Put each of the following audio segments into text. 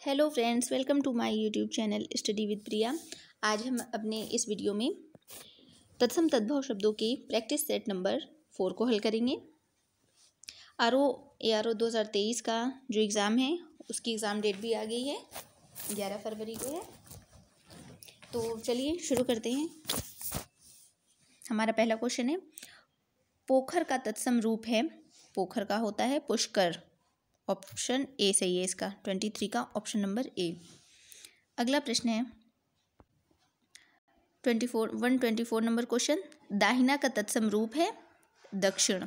Hello friends, welcome to my YouTube channel study with Priya. आज हम अपने इस वीडियो में तत्सम तद्भव शब्दों की प्रैक्टिस सेट नंबर 4 को हल करेंगे। ARO 2023 का जो एग्ज़ाम है उसकी एग्ज़ाम डेट भी आ गई है, 11 फरवरी को है। तो चलिए शुरू करते हैं। हमारा पहला क्वेश्चन है, पोखर का तत्सम रूप है। पोखर का होता है पुष्कर। ऑप्शन ए सही है इसका, 23 का ऑप्शन नंबर ए। अगला प्रश्न है 124 नंबर क्वेश्चन, दाहिना का तत्सम रूप है दक्षिण।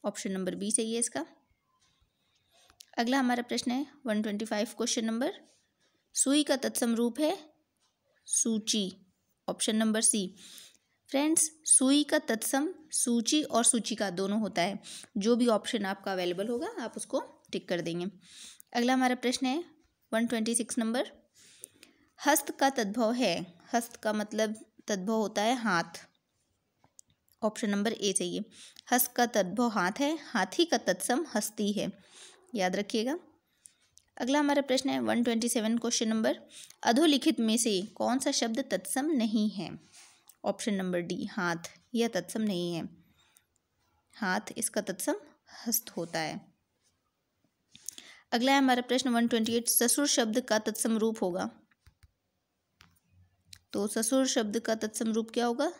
ऑप्शन नंबर बी सही है इसका। अगला हमारा प्रश्न है 125 क्वेश्चन नंबर, सुई का तत्सम रूप है सूची। Option number C. फ्रेंड्स, सुई का तत्सम सूची और सूचिका दोनों होता है। जो भी ऑप्शन आपका अवेलेबल होगा आप उसको टिक कर देंगे। अगला हमारा प्रश्न है 126 नंबर, हस्त का तद्भव है। हस्त का मतलब तद्भव होता है हाथ। ऑप्शन नंबर ए सही है। हस्त का तद्भव हाथ है, हाथी का तत्सम हस्ती है, याद रखिएगा। अगला हमारा प्रश्न है 127 क्वेश्चन नंबर, अधोलिखित में से कौन सा शब्द तत्सम नहीं है। ऑप्शन नंबर डी, हाथ। यह तत्सम नहीं है, हाथ इसका तत्सम हस्त होता है। अगला है हमारा प्रश्न 128, ससुर शब्द का तत्सम रूप होगा। तो ससुर शब्द का तत्सम रूप क्या होगा?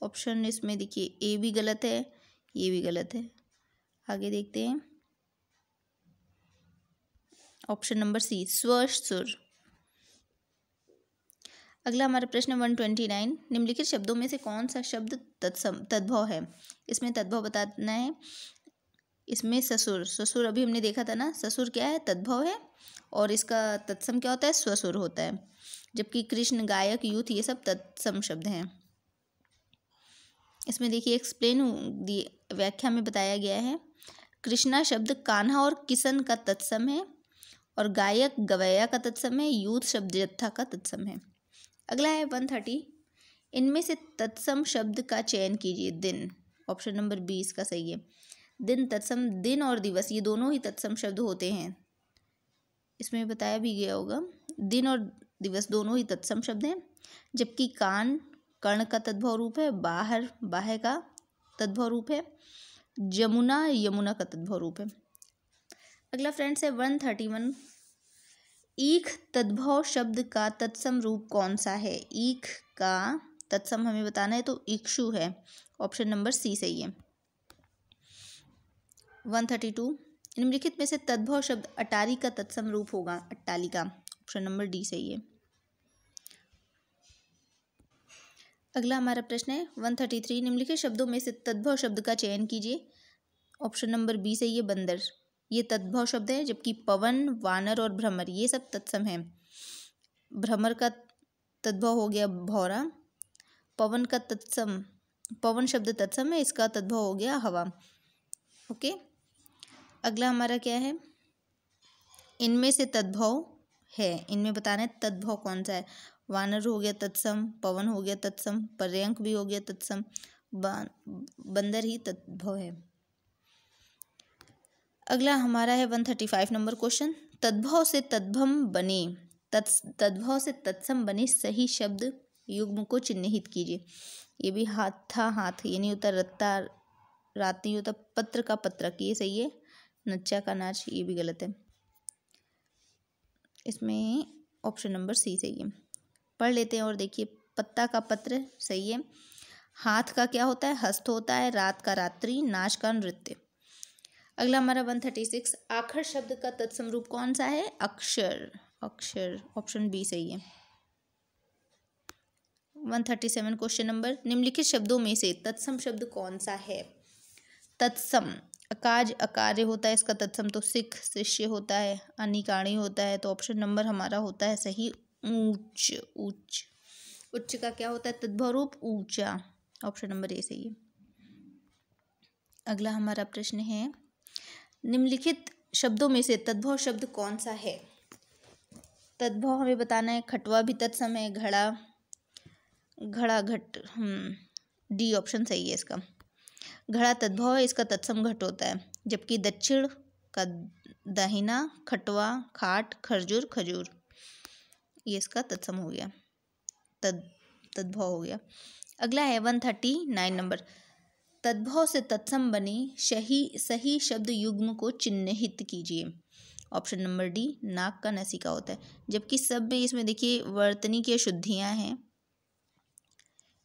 ऑप्शन इसमें देखिए, ए भी गलत है, ये भी गलत है। आगे देखते हैं, ऑप्शन नंबर सी, स्वसुर। अगला हमारा प्रश्न 129, निम्नलिखित शब्दों में से कौन सा शब्द तद्भव है। इसमें तद्भव बताना है। इसमें ससुर, ससुर अभी हमने देखा था ना, ससुर क्या है? तद्भव है, और इसका तत्सम क्या होता है? स्वसुर होता है। जबकि कृष्ण, गायक, यूथ, ये सब तत्सम शब्द हैं। इसमें देखिए व्याख्या में बताया गया है, कृष्णा शब्द कान्हा और किशन का तत्सम है, और गायक गवैया का तत्सम है, यूथ शब्द जत्था का तत्सम है। अगला है 130, इनमें से तत्सम शब्द का चयन कीजिए। दिन। ऑप्शन नंबर बी इसका सही है। दिन तत्सम, दिन और दिवस ये दोनों ही तत्सम शब्द होते हैं। इसमें बताया भी गया होगा, दिन और दिवस दोनों ही तत्सम शब्द हैं। जबकि कान कर्ण का तद्भव रूप है, बाहर बाह्य का तद्भव रूप है, जमुना यमुना का तद्भव रूप है। अगला फ्रेंड्स है 131, ईख तद्भव शब्द का तत्सम रूप कौन सा है। ईख का तत्सम हमें बताना है, तो इक्षु है। ऑप्शन नंबर सी सही है। 132, निम्नलिखित में से तद्भव शब्द अटारी का तत्सम रूप होगा। अट्टालिका। ऑप्शन नंबर डी सही है। अगला हमारा प्रश्न है 133, निम्नलिखित शब्दों में से तद्भव शब्द का चयन कीजिए। ऑप्शन नंबर बी सही है, बंदर। ये तद्भव शब्द है, जबकि पवन, वानर और भ्रमर ये सब तत्सम है। भ्रमर का तद्भव हो गया भौरा। पवन का तत्सम, पवन शब्द तत्सम है, इसका तद्भव हो गया हवा। ओके। अगला हमारा क्या है, इनमें से तद्भव है, इनमें बताना है तद्भव कौन सा है। वानर हो गया तत्सम, पवन हो गया तत्सम, पर्यंक भी हो गया तत्सम, बंदर ही तद्भव है। अगला हमारा है 135 नंबर क्वेश्चन, तद्भव से तद्भम बने, तद्भव से तत्सम बने सही शब्द युग्म को चिन्हित कीजिए। ये भी हाथ था हाथ, ये नहीं होता। रत्ता रात नहीं होता। पत्र का पत्रक, ये सही है। नच्चा का नाच, ये भी गलत है। इसमें ऑप्शन नंबर सी सही है। पढ़ लेते हैं और देखिए, पत्ता का पत्र सही है। हाथ का क्या होता है? हस्त होता है। रात का रात्रि, नाच का नृत्य। अगला हमारा 136, आखर शब्द का तत्सम रूप कौन सा है? अक्षर। अक्षर। ऑप्शन बी सही है। 137 क्वेश्चन नंबर, निम्नलिखित शब्दों में से तत्सम शब्द कौन सा है? तत्सम, अकाज अकार्य होता है इसका तत्सम, तो सिख शिष्य होता है। अनिकाणी होता है, तो ऑप्शन नंबर हमारा होता है सही, ऊंच। उच्च। उच्च का क्या होता है तद्भव रूप? ऊंचा। ऑप्शन नंबर ए सही है। अगला हमारा प्रश्न है, निम्नलिखित शब्दों में से तद्भव शब्द कौन सा है? तद्भव हमें बताना है। खटवा भी तत्सम है, घड़ा, घड़ा घट, डी ऑप्शन सही है इसका। घड़ा तद्भव है, इसका तत्सम घट होता है। जबकि दक्षिण का दाहिना, खटवा, खाट, खरजुर, खजूर। ये इसका तत्सम हो गया, तद्भव हो गया। अगला है 139 नंबर, तद्भव से तत्सम बने सही शब्द युग्म को चिन्हित कीजिए। ऑप्शन नंबर डी, नाक का नसिका होता है, जबकि सब में इसमें देखिए वर्तनी की अशुद्धियाँ हैं,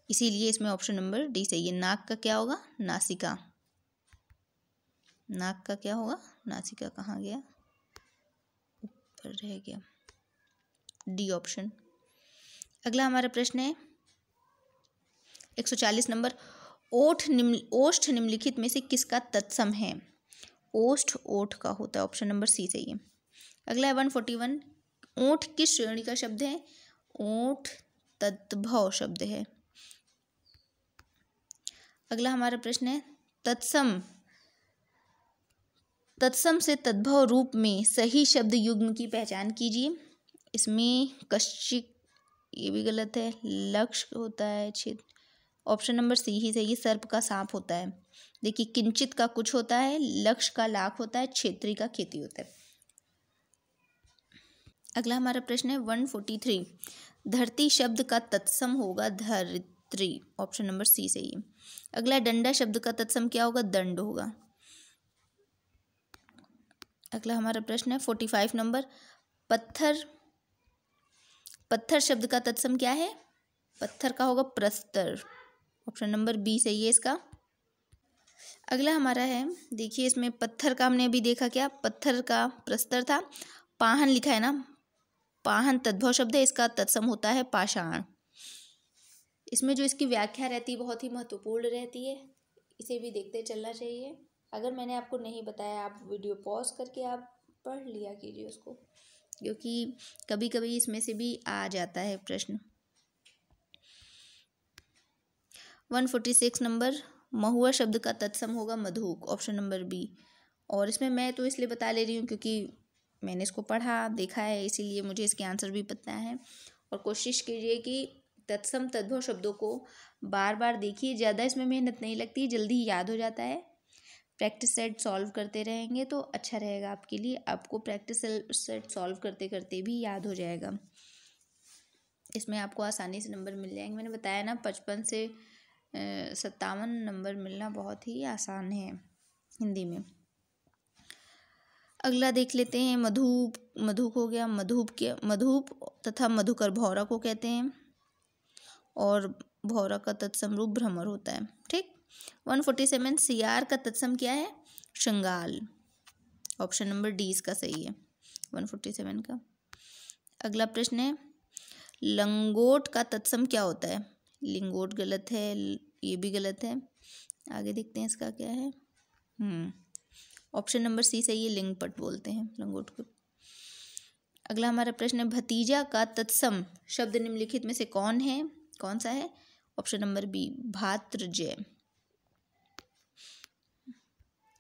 इसीलिए इसमें ऑप्शन नंबर डी सही है। नाक का क्या होगा? नासिका। नाक का क्या होगा? नासिका। कहाँ गया? ऊपर रह गया, डी ऑप्शन। अगला हमारा प्रश्न है 140 नंबर, ओष्ठ निम्नलिखित में से किसका तत्सम है? ओष्ठ ओठ का होता है, ऑप्शन नंबर सी सही है। अगला है 141, ओठ किस श्रेणी का शब्द है? ओठ तद्भव शब्द है। अगला हमारा प्रश्न है तत्सम से तद्भव रूप में सही शब्द युग्म की पहचान कीजिए। इसमें कश्चिक, ये भी गलत है, लक्ष्य होता है, छेद, ऑप्शन नंबर सी ही सही है, सर्प का सांप होता है। देखिए किंचित का कुछ होता है, लक्ष्य का लाख होता है, क्षेत्री का खेती होता है। अगला हमारा प्रश्न है 143, धरती शब्द का तत्सम होगा धरित्री, ऑप्शन नंबर सी सही है। अगला डंडा शब्द का तत्सम क्या होगा? दंड होगा। अगला हमारा प्रश्न है 45 नंबर, पत्थर शब्द का तत्सम क्या है? पत्थर का होगा प्रस्तर, ऑप्शन नंबर बी सही है इसका। अगला हमारा है, देखिए इसमें पत्थर का हमने अभी देखा, क्या पत्थर का प्रस्तर था। पाहन लिखा है ना, पाहन तद्भव शब्द है, इसका तत्सम होता है पाषाण। इसमें जो इसकी व्याख्या रहती है बहुत ही महत्वपूर्ण रहती है, इसे भी देखते चलना चाहिए। अगर मैंने आपको नहीं बताया, आप वीडियो पॉज करके आप पढ़ लिया कीजिए उसको, क्योंकि कभी कभी इसमें से भी आ जाता है प्रश्न। 146 नंबर, महुआ शब्द का तत्सम होगा मधुक, ऑप्शन नंबर बी। और इसमें मैं तो इसलिए बता ले रही हूँ क्योंकि मैंने इसको पढ़ा देखा है, इसीलिए मुझे इसके आंसर भी पता है। और कोशिश कीजिए कि तत्सम तद्भव शब्दों को बार बार देखिए, ज़्यादा इसमें मेहनत नहीं लगती, जल्दी याद हो जाता है। प्रैक्टिस सेट सॉल्व करते रहेंगे तो अच्छा रहेगा आपके लिए, आपको प्रैक्टिस सेट सॉल्व करते करते भी याद हो जाएगा। इसमें आपको आसानी से नंबर मिल जाएंगे, मैंने बताया ना 55 से 57 नंबर मिलना बहुत ही आसान है हिंदी में। अगला देख लेते हैं मधुक हो गया, मधुप तथा मधुकर भौरा को कहते हैं, और भौरा का तत्सम रूप भ्रमर होता है। ठीक। 147, सियार का तत्सम क्या है? श्रृंगाल, ऑप्शन नंबर डी इसका सही है 147 का। अगला प्रश्न है, लंगोट का तत्सम क्या होता है? लिंगोट गलत है, ये भी गलत है। आगे देखते हैं इसका क्या है। ऑप्शन नंबर सी सही है, लिंगपट बोलते हैं लंगोट को। अगला हमारा प्रश्न है, भतीजा का तत्सम शब्द निम्नलिखित में से कौन सा है? ऑप्शन नंबर बी, भातृजय।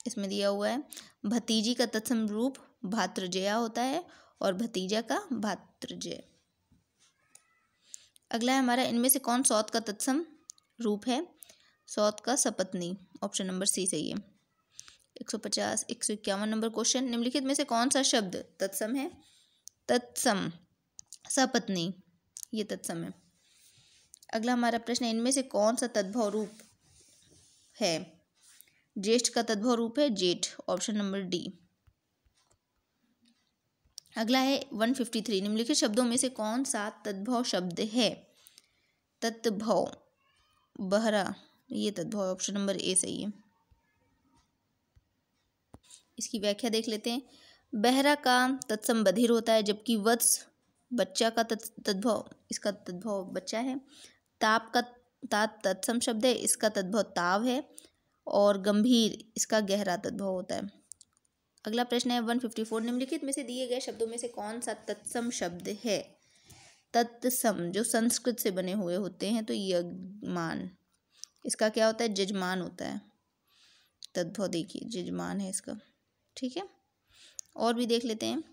इसमें दिया हुआ है भतीजी का तत्सम रूप भातृजया होता है और भतीजा का भातृजय। अगला है हमारा, इनमें से कौन सौत का तत्सम रूप है? सौत का सपत्नी, ऑप्शन नंबर सी सही है। 150 151 नंबर क्वेश्चन, निम्नलिखित में से कौन सा शब्द तत्सम है? तत्सम सपत्नी, ये तत्सम है। अगला हमारा प्रश्न है, इनमें से कौन सा तद्भव रूप है? ज्येष्ठ का तद्भव रूप है जेठ, ऑप्शन नंबर डी। अगला है 153, निम्नलिखित शब्दों में से कौन सा तद्भव शब्द है? तत्भव, बहरा, ये तद्भव, ऑप्शन नंबर ए सही है। इसकी व्याख्या देख लेते हैं। बहरा का तत्सम बधिर होता है, जबकि वत्स बच्चा का तद्भव, इसका तद्भव बच्चा है। ताप का तत्सम शब्द है, इसका तद्भव ताव है। और गंभीर, इसका गहरा तद्भव होता है। अगला प्रश्न है 154, निम्नलिखित में से दिए गए शब्दों में से कौन सा तत्सम शब्द है? तत्सम जो संस्कृत से बने हुए होते हैं, तो यजमान, इसका क्या होता है? जजमान होता है। तद्भव देखिए जजमान है इसका। ठीक है, और भी देख लेते हैं।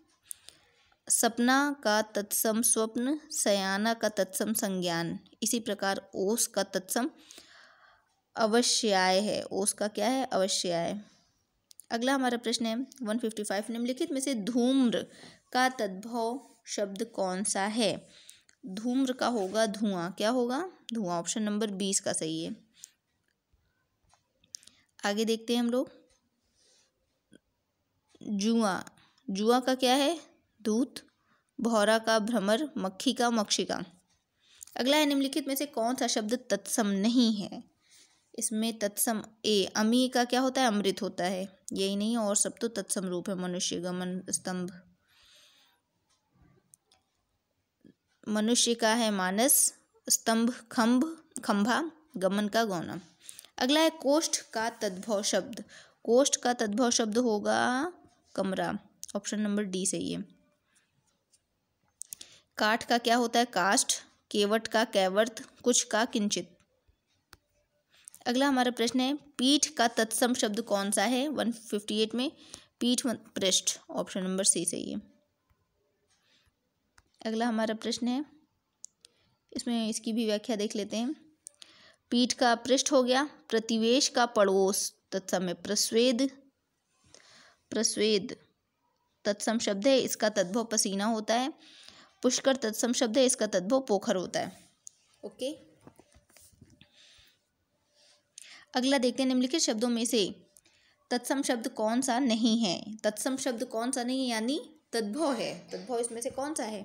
सपना का तत्सम स्वप्न, सयाना का तत्सम संज्ञान, इसी प्रकार ओस का तत्सम अवश्याय है। ओस का क्या है? अवश्याय। अगला हमारा प्रश्न है 155, निम्नलिखित में से धूम्र का तद्भव शब्द कौन सा है? धूम्र का होगा धुआं। क्या होगा? धुआं। ऑप्शन नंबर 20 का सही है। आगे देखते हैं हम लोग। जुआ, जुआ का क्या है? दूत। भौरा का भ्रमर, मक्खी का मक्षिका। अगला है निम्नलिखित में से कौन सा शब्द तत्सम नहीं है? इसमें तत्सम ए, अमी का क्या होता है? अमृत होता है। यही नहीं और सब तो तत्सम रूप है। मनुष्य, गमन, स्तंभ। मनुष्य का है मानस, स्तंभ खंभ खंभा, गमन का गौना। अगला है कोष्ठ का तद्भव शब्द। कोष्ठ का तद्भव शब्द होगा कमरा। ऑप्शन नंबर डी सही है। काठ का क्या होता है? काष्ठ। केवट का कैवर्त, कुछ का किंचित। अगला हमारा प्रश्न है पीठ का तत्सम शब्द कौन सा है? 158 में पीठ पृष्ठ। ऑप्शन नंबर सी सही है। अगला हमारा प्रश्न है, इसमें इसकी भी व्याख्या देख लेते हैं। पीठ का पृष्ठ हो गया। प्रतिवेश का पड़ोस तत्सम है प्रस्वेद। प्रस्वेद तत्सम शब्द है, इसका तद्भव पसीना होता है। पुष्कर तत्सम शब्द है, इसका तद्भव पोखर होता है। ओके। अगला देखते हैं निम्नलिखित शब्दों में से तत्सम शब्द कौन सा नहीं है? तत्सम शब्द कौन सा नहीं है यानी तद्भव है। तद्भव इसमें से कौन सा है?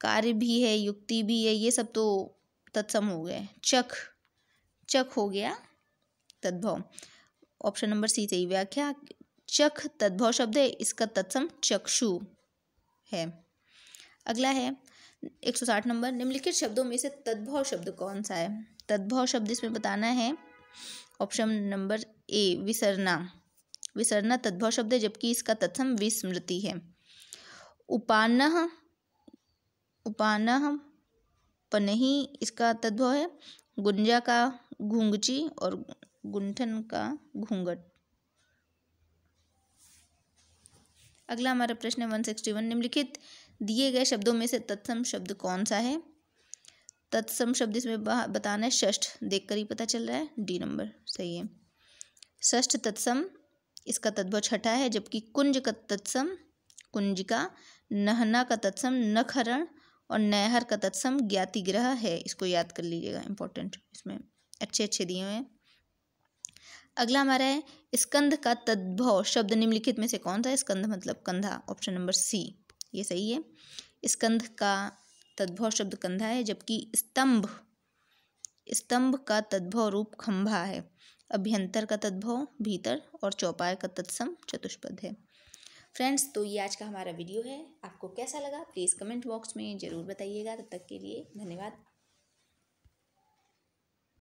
कार्य भी है, युक्ति भी है, ये सब तो तत्सम हो गए। चख, चख हो गया तद्भव। ऑप्शन नंबर सी सही। व्याख्या चख तद्भव शब्द है, इसका तत्सम चक्षु है। अगला है 160 नंबर, निम्नलिखित शब्दों में से तद्भव शब्द कौन सा है? तद्भव शब्द इसमें बताना है। Option number A विसरना। विसरना तद्भव शब्द है, जबकि इसका तत्सम विस्मृति है। उपानह, उपानह पनही इसका तद्भव है। गुंजा का घूंगची और गुंठन का घूंघट। अगला हमारा प्रश्न है 161, निम्नलिखित दिए गए शब्दों में से तत्सम शब्द कौन सा है? तत्सम शब्द इसमें बताना है षष्ठ। देखकर ही पता चल रहा है, डी नंबर सही है। षष्ठ तत्सम, इसका तद्भव छठा है, जबकि कुंज का तत्सम कुंजिका, नहना का तत्सम नखहरण और नहर का तत्सम ज्ञातिग्रह है। इसको याद कर लीजिएगा, इंपॉर्टेंट, इसमें अच्छे अच्छे दिए हुए हैं। अगला हमारा है स्कंध का तद्भव शब्द निम्नलिखित में से कौन सा है? स्कंध मतलब कंधा। ऑप्शन नंबर सी ये सही है। स्कंध का तद्भव शब्द कंधा है, जबकि स्तंभ, स्तंभ का तद्भव रूप खंभा है। अभ्यंतर का तद्भव भीतर और चौपाई का तत्सम चतुष्पद है। फ्रेंड्स, तो ये आज का हमारा वीडियो है। आपको कैसा लगा प्लीज़ कमेंट बॉक्स में ज़रूर बताइएगा। तब तक के लिए धन्यवाद।